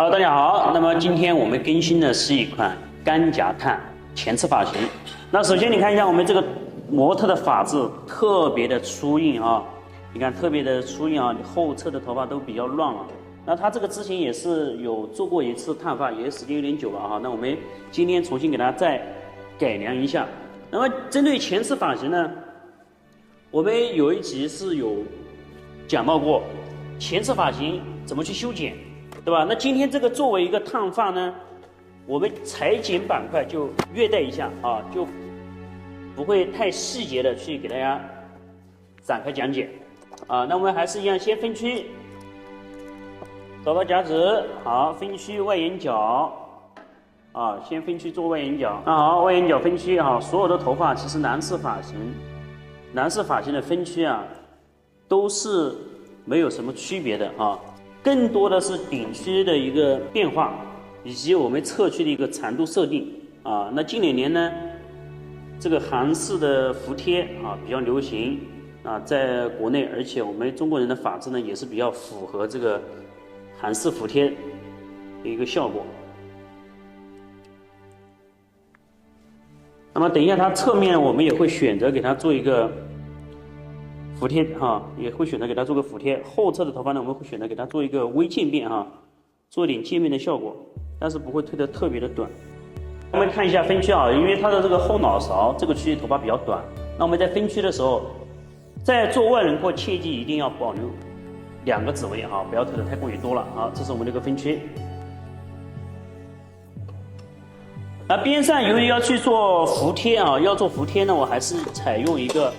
Hello， 大家好。那么今天我们更新的是一款干夹炭前侧发型。那首先你看一下我们这个模特的发质特别的粗硬啊，你看特别的粗硬啊，后侧的头发都比较乱了。那他这个之前也是有做过一次烫发，也时间有点久了哈。那我们今天重新给它再改良一下。那么针对前侧发型呢，我们有一集是有讲到过前侧发型怎么去修剪，对吧？那今天这个作为一个烫发呢，我们裁剪板块就略带一下啊，就不会太细节的去给大家展开讲解啊。那我们还是一样，先分区，找到夹子，好，分区外沿角啊，先分区做外沿角。那好，外沿角分区哈，所有的头发其实男士发型的分区啊，都是没有什么区别的啊，更多的是顶区的一个变化，以及我们侧区的一个长度设定啊。那近2年呢，这个韩式的服帖啊比较流行啊，在国内，而且我们中国人的发质呢也是比较符合这个韩式服帖的一个效果。那么等一下，它侧面我们也会选择给它做一个服帖哈，也会选择给它做个服帖。后侧的头发呢，我们会选择给它做一个微渐变哈，做一点渐变的效果，但是不会推得特别的短。我们看一下分区啊，因为它的这个后脑勺这个区域头发比较短，那我们在分区的时候，在做外轮廓切记一定要保留2个指位哈，不要推得太过于多了啊。这是我们这个分区。那边上由于要去做服帖啊，要做服帖呢，我还是采用一个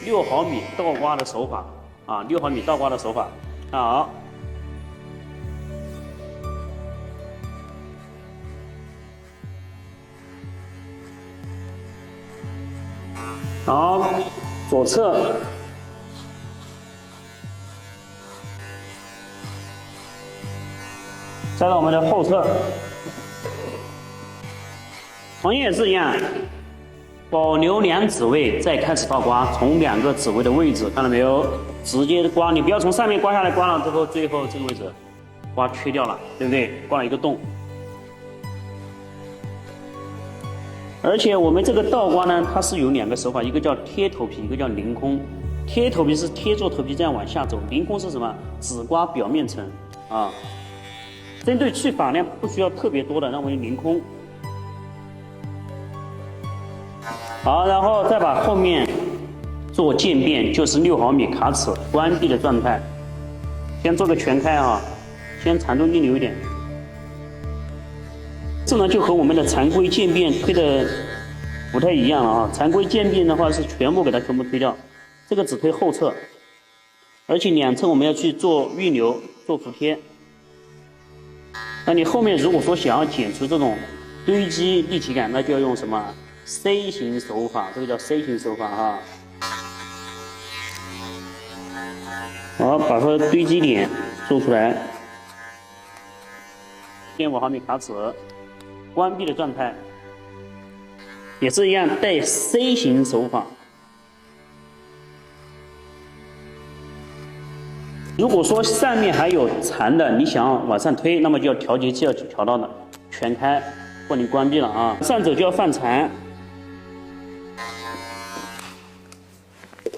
6毫米倒刮的手法啊，6毫米倒刮的手法。好，好，左侧，再到我们的后侧。同样也是一样，保留2指位，再开始倒刮，从2个指位的位置，看到没有？直接刮，你不要从上面刮下来，刮了之后，最后这个位置刮缺掉了，对不对？刮了一个洞。而且我们这个倒刮呢，它是有2个手法，一个叫贴头皮，一个叫凌空。贴头皮是贴住头皮这样往下走，凌空是什么？只刮表面层啊。针对去发量不需要特别多的，那我们凌空。好，然后再把后面做渐变，就是6毫米卡尺关闭的状态，先做个全开啊，先长度逆留一点。这呢就和我们的常规渐变推的不太一样了啊。常规渐变的话是全部给它全部推掉，这个只推后侧，而且2侧我们要去做预留、做服帖。那你后面如果说想要剪出这种堆积立体感，那就要用什么？C 型手法，这个叫 C 型手法哈。好，把它的堆积点做出来，0.5毫米卡尺，关闭的状态，也是一样带 C 型手法。如果说上面还有长的，你想往上推，那么就要调节器要调到的全开，或你关闭了啊，上走就要放长。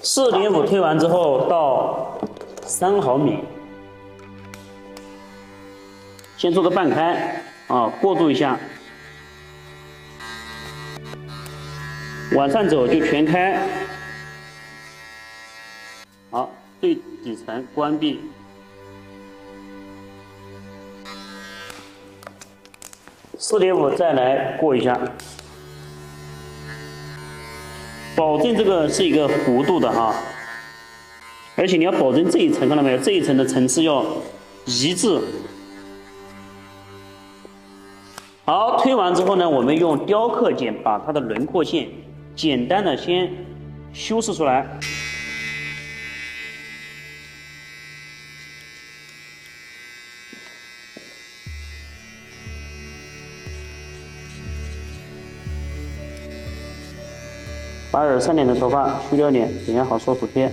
4.5推完之后到3毫米，先做个半开啊，过渡一下，往上走就全开。好，最底层关闭。4.5再来过一下。保证这个是一个弧度的哈，而且你要保证这一层，看到没有？这一层的层次要一致。好，推完之后呢，我们用雕刻剪把它的轮廓线简单的先修饰出来。把耳上点的头发去掉点，等一下好做服帖。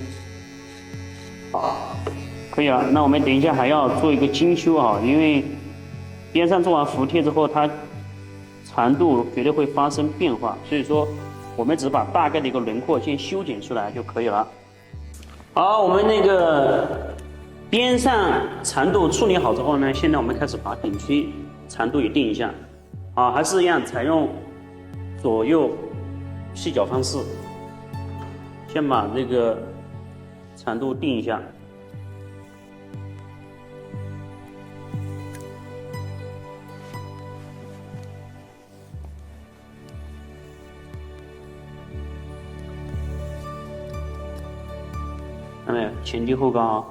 好，可以了。那我们等一下还要做一个精修啊，因为边上做完服帖之后，它长度绝对会发生变化，所以说我们只把大概的一个轮廓先修剪出来就可以了。好，我们那个边上长度处理好之后呢，现在我们开始把顶区长度也定一下。啊，还是一样采用左右细角方式，先把这个长度定一下。看到没有？前低后高啊。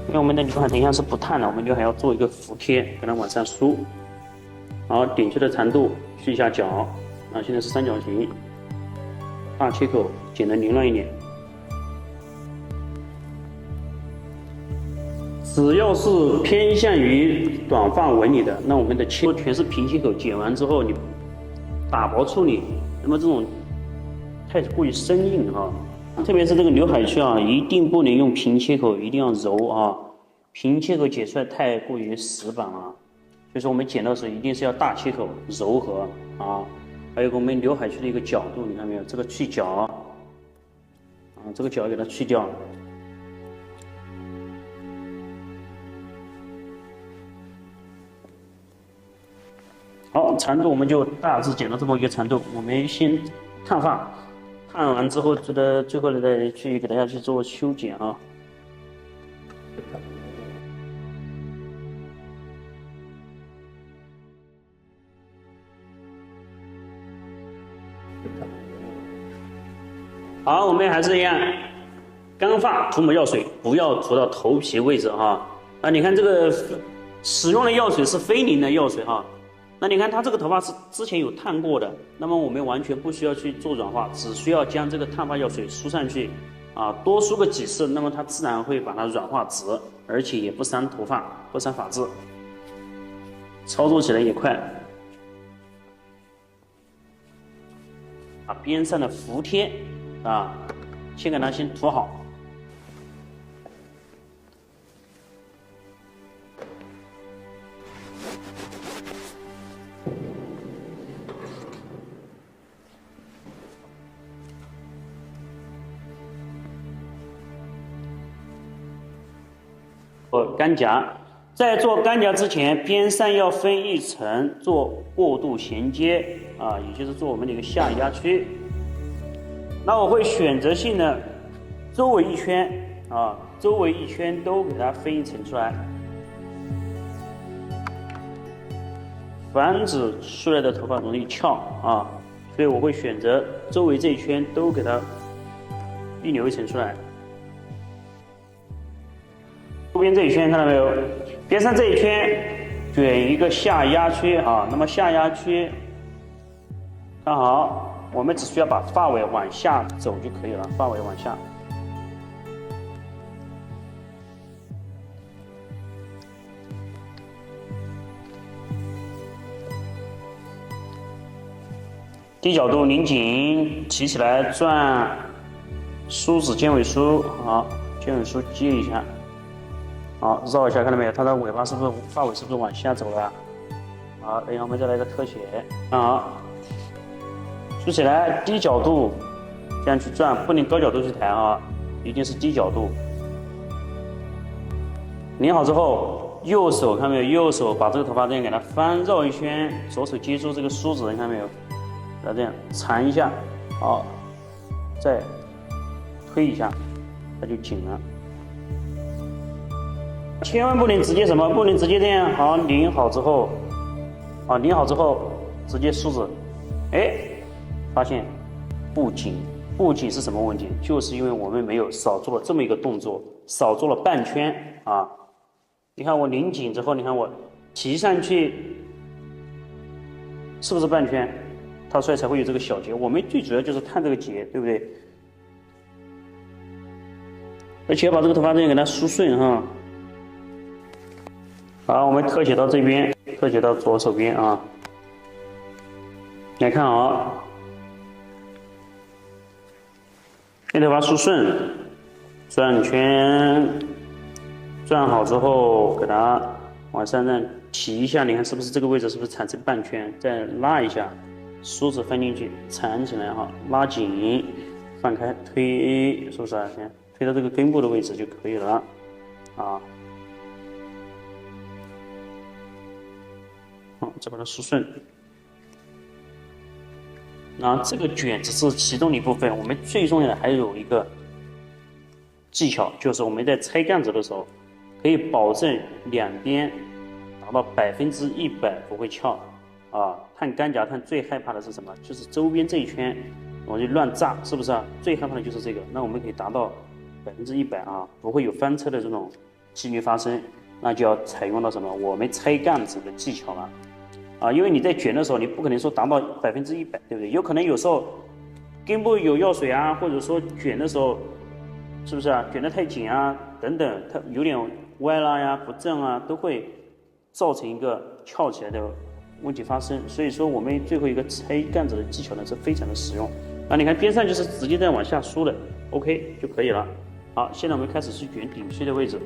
因为我们的刘海等一下是不烫的，我们刘海要做一个服帖，给它往上梳。好，顶区的长度去一下角，啊，现在是三角形，大切口剪得凌乱一点。只要是偏向于短发纹理的，那我们的切全是平切口，剪完之后你打薄处理，那么这种太过于生硬哈，特别是这个刘海区啊，一定不能用平切口，一定要揉啊，平切口剪出来太过于死板了，所以说我们剪的时候一定是要大切口柔和啊。还有我们刘海区的一个角度，你看没有？这个去角啊，这个角给它去掉。好，长度我们就大致剪到这么一个长度。我们先烫发，烫完之后，最后再去给大家去做修剪啊。好，我们还是一样，干发涂抹药水，不要涂到头皮位置哈。啊，你看这个使用的药水是菲林的药水哈。那你看它这个头发是之前有烫过的，那么我们完全不需要去做软化，只需要将这个烫发药水梳上去，啊，多梳个几次，那么它自然会把它软化直，而且也不伤头发，不伤发质，操作起来也快。把边上的服帖啊，先给它先涂好。干夹，在做干夹之前，边上要分一层做过渡衔接啊，也就是做我们的一个下压区。那我会选择性的周围一圈啊，周围一圈都给它分一层出来，防止出来的头发容易翘啊，所以我会选择周围这一圈都给它预留一层出来。右边这一圈看到没有？边上这一圈卷一个下压区啊，那么下压区看好，我们只需要把发尾往下走就可以了，发尾往下。低角度拧紧，提起来转，梳子尖尾梳，好，尖尾梳接一下。好，绕一下，看到没有？它的尾巴是不是发尾是不是往下走了？好，等一下我们再来一个特写。看好，梳起来，低角度这样去转，不能高角度去抬啊，一定是低角度。拧好之后，右手看到没有？右手把这个头发这样给它翻绕一圈，左手接住这个梳子，你看到没有？把它这样缠一下，好，再推一下，它就紧了。千万不能直接什么，不能直接这样。好，拧好之后，啊，拧好之后直接梳子，哎，发现不紧。不紧是什么问题？就是因为我们没有少做了这么一个动作，少做了半圈啊。你看我拧紧之后，你看我提上去，是不是半圈？它所以才会有这个小结。我们最主要就是看这个结，对不对？而且要把这个头发这样给它梳顺哈。好，我们特写到这边，特写到左手边啊。来看啊，内头发梳顺，转圈，转好之后，给它往上再提一下，你看是不是这个位置是不是产生半圈？再拉一下，梳子放进去，缠起来哈，拉紧，放开，推，是不是啊？先推到这个根部的位置就可以了啊。好，再把它梳顺。那这个卷只是其中的一部分，我们最重要的还有一个技巧，就是我们在拆杠子的时候，可以保证两边达到100%不会翘啊。碳干夹碳最害怕的是什么？就是周边这一圈容易乱炸，是不是啊？最害怕的就是这个。那我们可以达到100%啊，不会有翻车的这种几率发生，那就要采用到什么？我们拆杠子的技巧了。啊，因为你在卷的时候，你不可能说达到100%，对不对？有可能有时候根部有药水啊，或者说卷的时候，是不是啊？卷得太紧啊，等等，它有点歪拉呀、不正啊，都会造成一个翘起来的问题发生。所以说，我们最后一个拆杠子的技巧呢是非常的实用。那你看边上就是直接在往下梳的 ，OK 就可以了。好，现在我们开始去卷顶须的位置。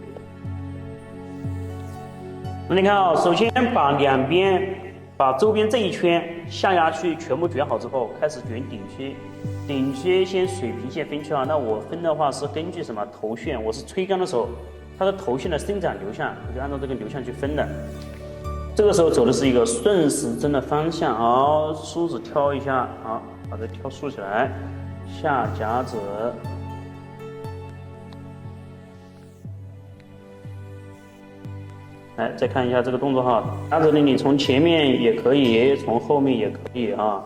那你看啊，首先把两边。把周边这一圈下压区全部卷好之后，开始卷顶须。顶须先水平线分区啊，那我分的话是根据什么头旋？我是吹干的时候，它的头旋的生长流向，我就按照这个流向去分的。这个时候走的是一个顺时针的方向，好，梳子挑一下，好，把这挑竖起来，下夹子。来，再看一下这个动作哈，夹子呢，你从前面也可以，从后面也可以啊。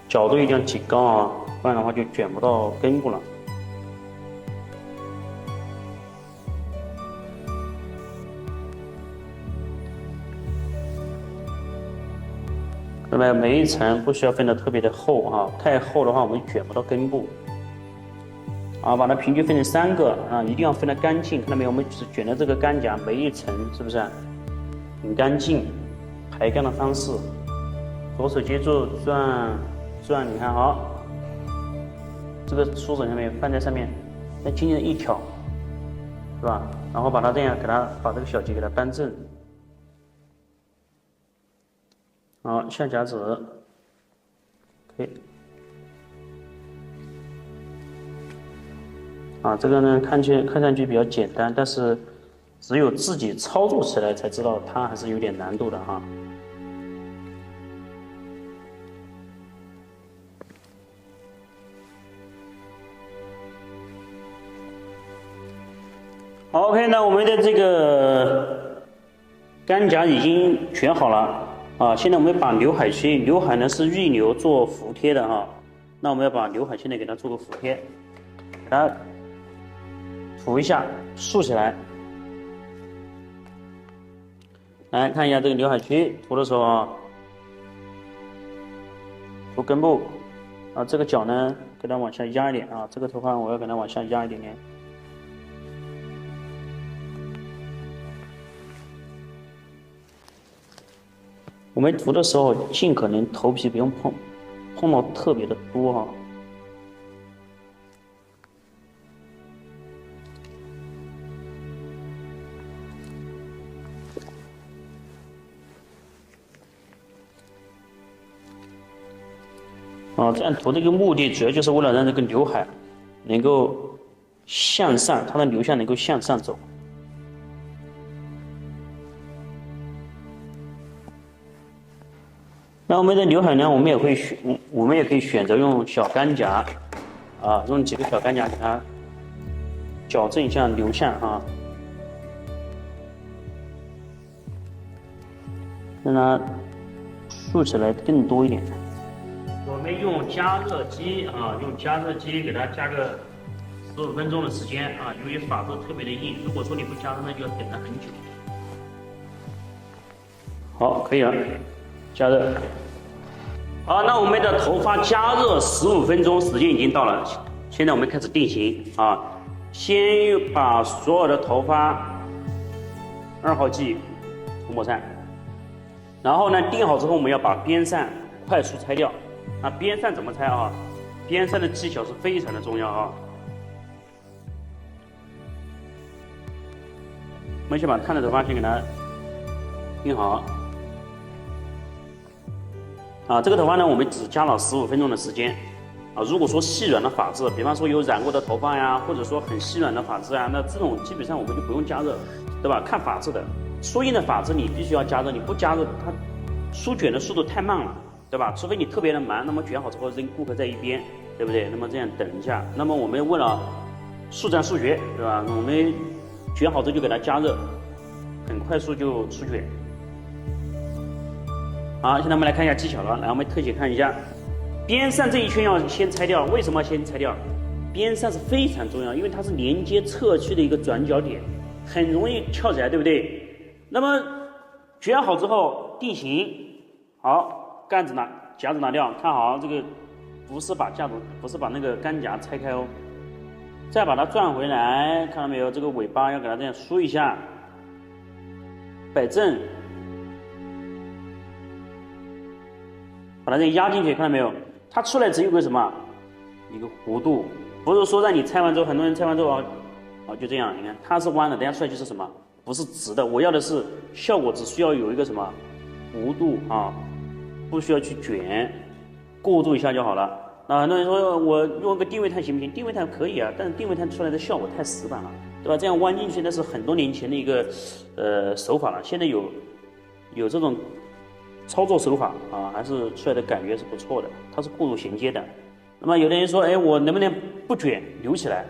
角度一定要提高啊，不然的话就卷不到根部了。那么每一层不需要分得特别的厚啊，太厚的话我们卷不到根部。啊，把它平均分成3个啊，一定要分得干净。看到没有？我们只卷的这个干夹，每一层是不是很干净？排杠的方式，左手接住转转，你看好，这个梳子下面放在上面，再轻轻的一挑，是吧？然后把它这样给它把这个小节给它扳正。好，下夹子，可以。啊，这个呢看上去比较简单，但是只有自己操作起来才知道它还是有点难度的哈。好 ，OK， 那我们的这个干夹已经卷好了。啊，现在我们把刘海圈，刘海呢是预留做服帖的哈，那我们要把刘海圈呢给它做个服帖，给它涂一下，竖起来。来看一下这个刘海区涂的时候啊，涂根部啊，这个角呢给它往下压一点啊，这个头发我要给它往下压一点点。我们涂的时候，尽可能头皮不用碰到特别的多哈。啊，这样涂这个目的主要就是为了让这个刘海能够向上，它的流向能够向上走。那我们的刘海呢，我们也可以选择用小干夹，啊，用几个小干夹给它矫正一下流向啊，让它竖起来更多一点。我们用加热机啊，用加热机给它加个15分钟的时间啊，由于发质特别的硬，如果说你不加热，那就要等它很久。好，可以了，加热。好，那我们的头发加热15分钟，时间已经到了。现在我们开始定型啊。先把所有的头发2号剂涂抹上，然后呢定好之后，我们要把边扇快速拆掉。那边扇怎么拆啊？边扇的技巧是非常的重要啊。我们先把烫的头发先给它定好。这个头发呢，我们只加了15分钟的时间。如果说细软的发质，比方说有染过的头发呀，或者说很细软的发质啊，那这种基本上我们就不用加热，对吧？看发质的，疏硬的发质你必须要加热，你不加热它疏卷的速度太慢了，对吧？除非你特别的忙，那么卷好之后扔顾客在一边，对不对？那么这样等一下，那么我们为了速战速决，对吧？我们卷好之后就给它加热，很快速就出卷。好，现在我们来看一下技巧了，来我们特写看一下。边扇这一圈要先拆掉，为什么要先拆掉？边扇是非常重要，因为它是连接侧区的一个转角点，很容易翘起来，对不对？那么卷好之后定型，好，夹子拿掉，看好这个不是把那个杆夹拆开哦，再把它转回来，看到没有？这个尾巴要给它这样梳一下，摆正，把它这样压进去，看到没有？它出来只有个什么？一个弧度，不是说让你拆完之后，很多人拆完之后就这样，你看它是弯的，等下出来就是什么？不是直的。我要的是效果，只需要有一个什么弧度啊，不需要去卷，过渡一下就好了。很多人说我用个定位炭行不行？定位炭可以啊，但是定位炭出来的效果太死板了，对吧？这样弯进去那是很多年前的一个手法了，现在有这种操作手法还是出来的感觉是不错的，它是过渡衔接的。那么有的人说，哎，我能不能不卷留起来？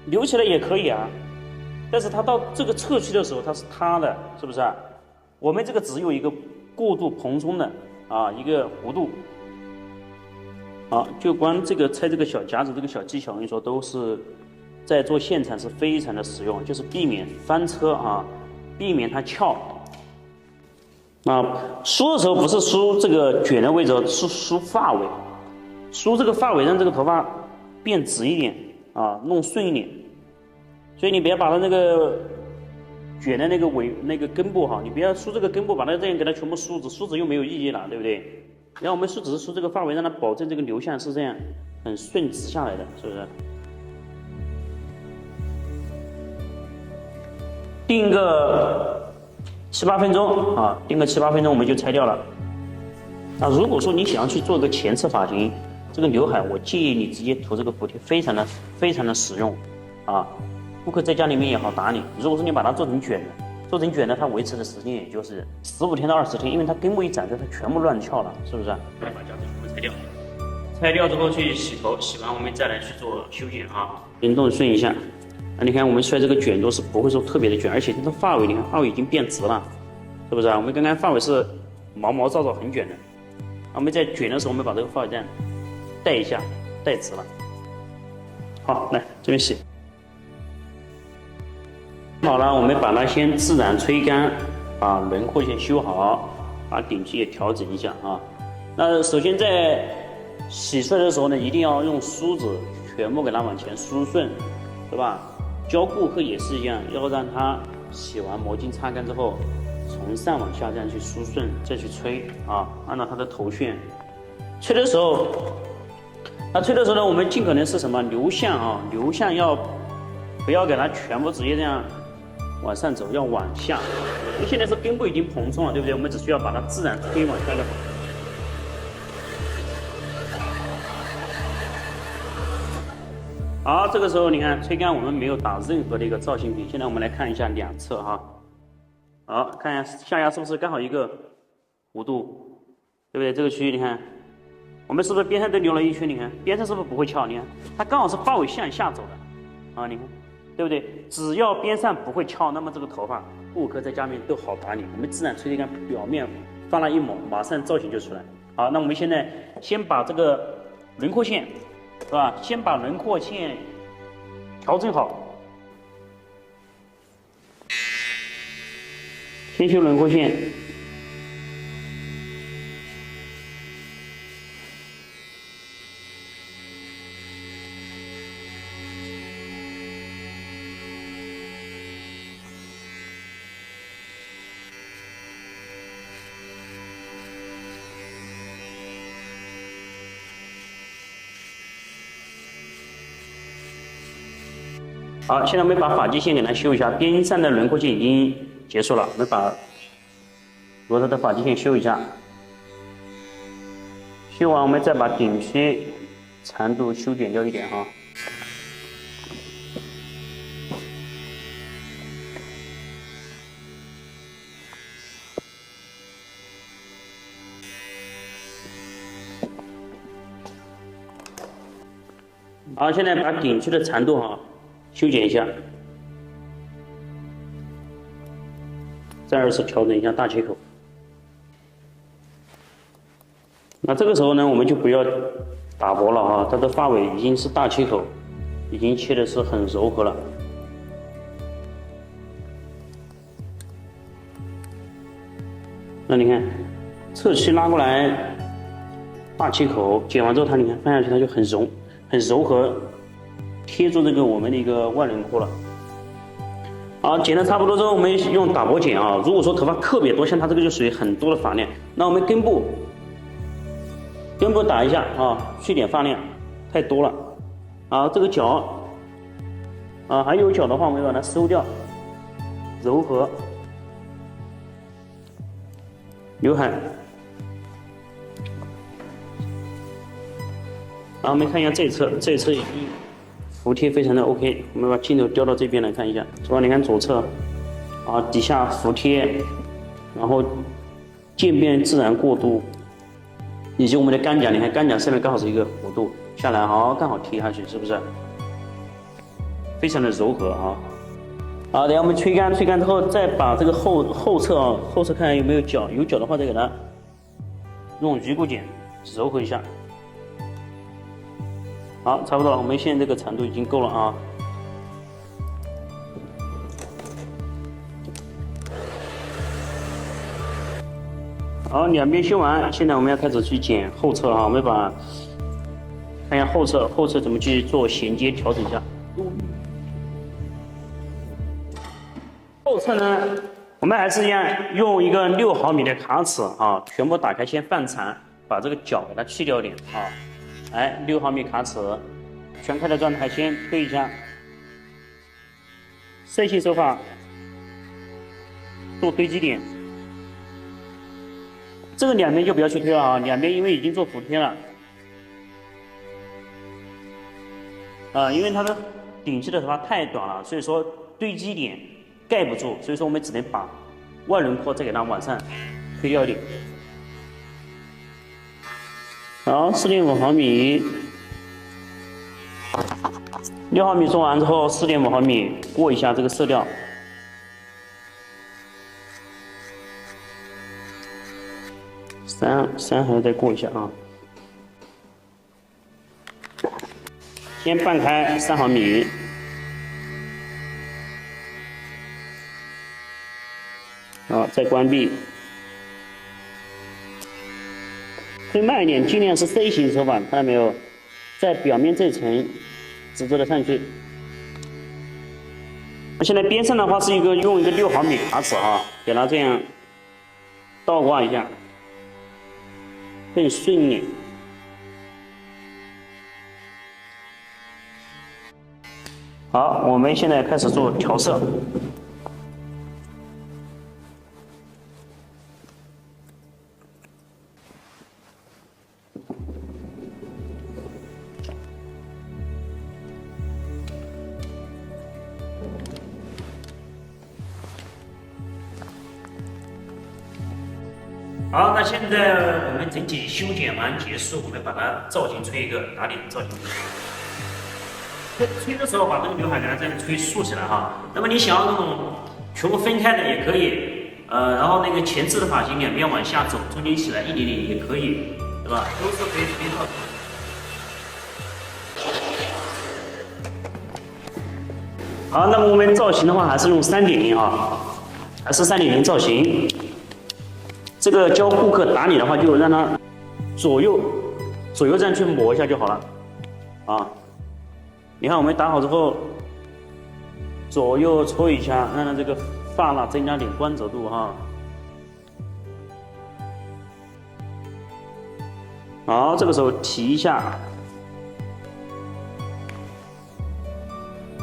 留起来也可以啊，但是它到这个侧区的时候，它是塌的，是不是啊？我们这个只有一个过渡蓬松的一个弧度。好，就光这个拆这个小夹子这个小技巧，我跟你说都是在做现场是非常的实用，就是避免翻车避免它翘。梳的时候不是梳这个卷的位置，是梳发尾，梳这个发尾让这个头发变直一点弄顺一点。所以你别把它那个卷的那个那个根部你不要梳这个根部，把它这样给它全部梳直，梳直又没有意义了，对不对？然后我们只是梳这个发尾，让它保证这个流向是这样很顺直下来的，是不是？定个7、8分钟定个7、8分钟我们就拆掉了。如果说你想要去做个前侧发型，这个刘海我建议你直接涂这个补贴，非常的实用顾客在家里面也好打理。如果说你把它做成卷的，它维持的时间也就是15天到20天，因为它根部一展开，它全部乱翘了，是不是？把夹子全部拆掉，拆掉之后去洗头，洗完我们再来去做修剪灵动顺一下。你看我们出来这个卷都是不会说特别的卷，而且这个发尾，你看发尾已经变直了，是不是我们刚刚发尾是毛毛躁躁很卷的，我们在卷的时候，我们把这个发尾这样带一下，带直了。好，来这边洗。好了，我们把它先自然吹干，把轮廓先修好，把顶皮也调整一下那首先在洗出来的时候呢，一定要用梳子全部给它往前梳顺，对吧？教顾客也是一样，要让他洗完毛巾擦干之后，从上往下这样去梳顺，再去吹按照他的头旋。吹的时候呢，我们尽可能是什么流向流向要不要给它全部直接这样往上走，要往下。因为现在是根部已经蓬松了，对不对？我们只需要把它自然推往下就好。好，这个时候你看吹干，我们没有打任何的一个造型品。现在我们来看一下两侧好，看一下下压是不是刚好一个弧度，对不对？这个区域你看，我们是不是边上都留了一圈？你看边上是不是不会翘？你看它刚好是发尾向下走的你看，对不对？只要边上不会翘，那么这个头发顾客在家里面都好打理。我们自然吹干，表面发了一抹，马上造型就出来。好，那我们现在先把这个轮廓线，是吧？先把轮廓线调整好，先修轮廓线。好，现在我们把发际线给它修一下，边上的轮廓线已经结束了，我们把模特的发际线修一下。修完，我们再把顶区长度修剪掉一点哈。好，现在把顶区的长度哈修剪一下，再二次调整一下大切口。那这个时候呢，我们就不要打薄了哈，它的发尾已经是大切口，已经切的是很柔和了。那你看，侧区拉过来，大切口剪完之后，它你看放下去，它就很柔和，贴住这个我们的一个外轮廓了。好，剪的差不多之后，我们用打薄剪啊。如果说头发特别多，像它这个就属于很多的发量，那我们根部打一下啊，去点发量，太多了。啊，这个角啊，还有角的话，我们把它收掉，柔和。刘海。然后我们看一下这一侧已经服帖非常的 OK， 我们把镜头调到这边来看一下，是吧？你看左侧，啊，底下服帖，然后渐变自然过渡，以及我们的干甲，你看干甲上面刚好是一个弧度下来，好，刚好贴下去，是不是？非常的柔和啊。好，等下我们吹干之后，再把这个后侧啊，后侧看有没有角，有角的话再给它用鱼骨剪柔和一下。好，差不多了，我们现在这个长度已经够了啊。好，两边修完，现在我们要开始去剪后侧哈。我们看一下后侧怎么去做衔接调整一下。后侧呢，我们还是一样用一个6毫米的卡尺啊，全部打开先放长，把这个角给它去掉一点啊。来，6毫米卡尺，全开的状态先推一下，线性手法做堆积点。这个两边就不要去推了啊，两边因为已经做服帖了，因为它的顶期的头发太短了，所以说堆积点盖不住，所以说我们只能把外轮廓再给它往上推掉一点。好，4.5毫米，6毫米做完之后，4.5毫米过一下这个色调，三还要再过一下啊。先半开3毫米，好，再关闭。推慢一点，尽量是 C 型手法，看到没有？在表面这层直着的上去。那现在边上的话是用一个6毫米卡尺啊，给它这样倒挂一下，更顺一点。好，我们现在开始做调色。好，那现在我们整体修剪完结束，我们把它造型吹一个打点造型。吹的时候把这个刘海给它这样吹竖起来哈。那么你想要那种全部分开的也可以，然后那个前置的发型两边往下走，中间起来一点点也可以，对吧？都是可以随便造型。好，那么我们造型的话还是用3.0啊，还是3.0造型。这个教顾客打理的话，就让他左右这样去抹一下就好了，啊，你看我们打好之后，左右搓一下，让它这个发蜡增加点光泽度哈。好，这个时候提一下，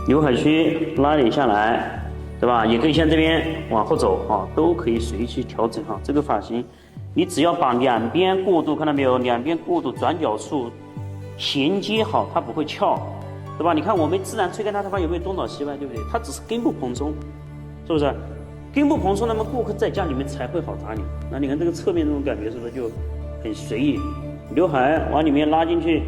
刘海区拉点下来，对吧？也可以像这边往后走啊，都可以随意去调整哈。这个发型，你只要把两边过渡，看到没有？两边过渡转角处衔接好，它不会翘，对吧？你看我们自然吹干它头发有没有东倒西歪，对不对？它只是根部蓬松，是不是？根部蓬松，那么顾客在家里面才会好打理。那你看这个侧面这种感觉是不是就很随意？刘海往里面拉进去。